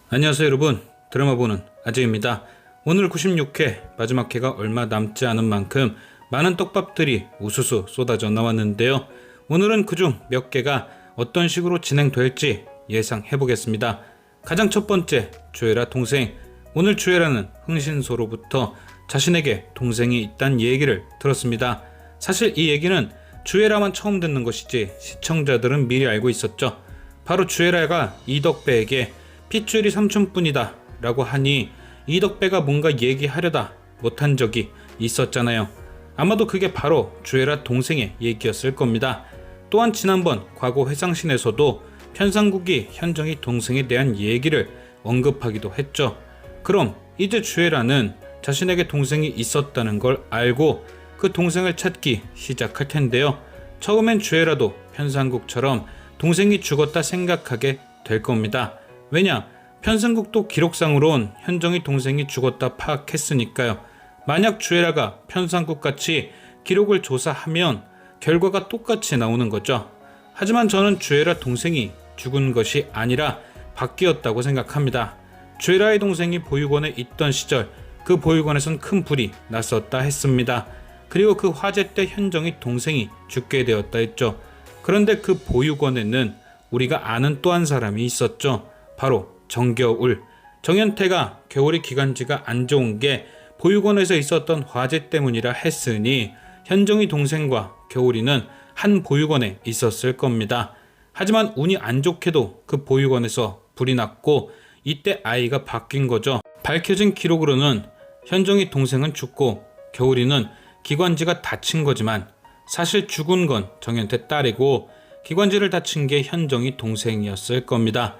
안녕하세요 여러분, 드라마 보는 아재입니다. 오늘 96회 마지막 회가 얼마 남지 않은 만큼 많은 떡밥들이 우수수 쏟아져 나왔는데요. 오늘은 그중 몇 개가 어떤 식으로 진행될지 예상해 보겠습니다. 가장 첫 번째, 주애라 동생. 오늘 주애라는 흥신소로부터 자신에게 동생이 있다는 얘기를 들었습니다. 사실 이 얘기는 주애라만 처음 듣는 것이지 시청자들은 미리 알고 있었죠. 바로 주애라가 이덕배에게 핏줄이 삼촌뿐이다 라고 하니 이덕배가 뭔가 얘기하려다 못한 적이 있었잖아요. 아마도 그게 바로 주애라 동생의 얘기였을 겁니다. 또한 지난번 과거 회상신에서도 편상국이 현정이 동생에 대한 얘기를 언급하기도 했죠. 그럼 이제 주애라는 자신에게 동생이 있었다는 걸 알고 그 동생을 찾기 시작할 텐데요. 처음엔 주애라도 편상국처럼 동생이 죽었다 생각하게 될 겁니다. 왜냐? 편상국도 기록상으론 현정이 동생이 죽었다 파악했으니까요. 만약 주애라가 편상국같이 기록을 조사하면 결과가 똑같이 나오는 거죠. 하지만 저는 주애라 동생이 죽은 것이 아니라 바뀌었다고 생각합니다. 주애라의 동생이 보육원에 있던 시절 그 보육원에선 큰 불이 났었다 했습니다. 그리고 그 화재 때 현정이 동생이 죽게 되었다 했죠. 그런데 그 보육원에는 우리가 아는 또 한 사람이 있었죠. 바로 정겨울. 정연태가 겨울이 기관지가 안 좋은 게 보육원에서 있었던 화재 때문이라 했으니 현정이 동생과 겨울이는 한 보육원에 있었을 겁니다. 하지만 운이 안 좋게도 그 보육원에서 불이 났고 이때 아이가 바뀐 거죠. 밝혀진 기록으로는 현정이 동생은 죽고 겨울이는 기관지가 다친 거지만 사실 죽은 건 정연태 딸이고 기관지를 다친 게 현정이 동생이었을 겁니다.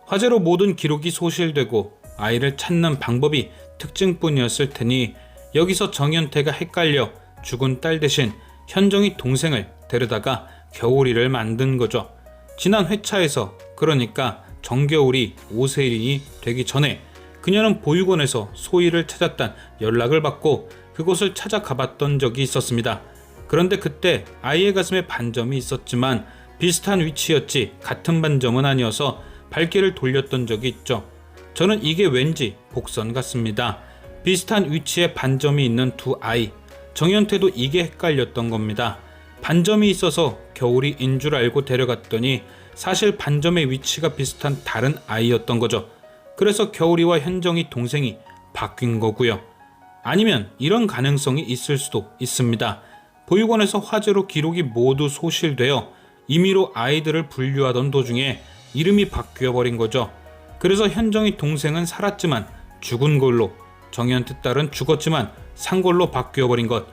화재로 모든 기록이 소실되고 아이를 찾는 방법이 특징뿐이었을 테니 여기서 정연태가 헷갈려 죽은 딸 대신 현정이 동생을 데려다가 겨울이를 만든 거죠. 지난 회차에서 그러니까 정겨울이 오세린이 되기 전에 그녀는 보육원에서 소희를 찾았단 연락을 받고 그곳을 찾아가봤던 적이 있었습니다. 그런데 그때 아이의 가슴에 반점이 있었지만 비슷한 위치였지 같은 반점은 아니어서 발길을 돌렸던 적이 있죠. 저는 이게 왠지 복선 같습니다. 비슷한 위치에 반점이 있는 두 아이. 정연태도 이게 헷갈렸던 겁니다. 반점이 있어서 겨울이인 줄 알고 데려갔더니 사실 반점의 위치가 비슷한 다른 아이였던 거죠. 그래서 겨울이와 현정이 동생이 바뀐 거고요. 아니면 이런 가능성이 있을 수도 있습니다. 보육원에서 화재로 기록이 모두 소실되어 임의로 아이들을 분류하던 도중에 이름이 바뀌어버린 거죠. 그래서 현정이 동생은 살았지만 죽은 걸로, 정연태 딸은 죽었지만 산 걸로 바뀌어버린 것.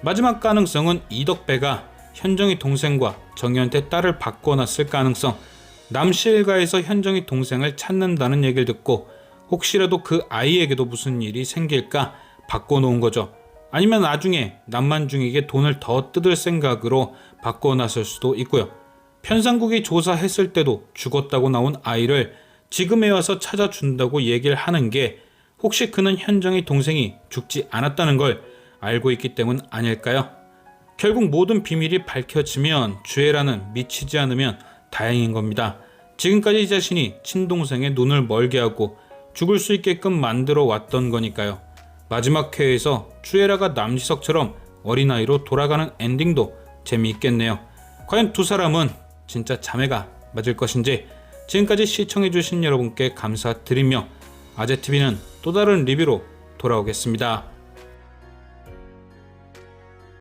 마지막 가능성은 이덕배가 현정이 동생과 정연태 딸을 바꿔놨을 가능성. 남실가에서 현정이 동생을 찾는다는 얘기를 듣고 혹시라도 그 아이에게도 무슨 일이 생길까 바꿔놓은 거죠. 아니면 나중에 남만중에게 돈을 더 뜯을 생각으로 바꿔놨을 수도 있고요. 편상국이 조사했을 때도 죽었다고 나온 아이를 지금에 와서 찾아준다고 얘기를 하는 게 혹시 그는 현정의 동생이 죽지 않았다는 걸 알고 있기 때문 아닐까요? 결국 모든 비밀이 밝혀지면 주애라는 미치지 않으면 다행인 겁니다. 지금까지 자신이 친동생의 눈을 멀게 하고 죽을 수 있게끔 만들어 왔던 거니까요. 마지막 회에서 주애라가 남지석처럼 어린아이로 돌아가는 엔딩도 재미있겠네요. 과연 두 사람은 진짜 자매가 맞을 것인지. 지금까지 시청해주신 여러분께 감사드리며 아재TV는 또 다른 리뷰로 돌아오겠습니다.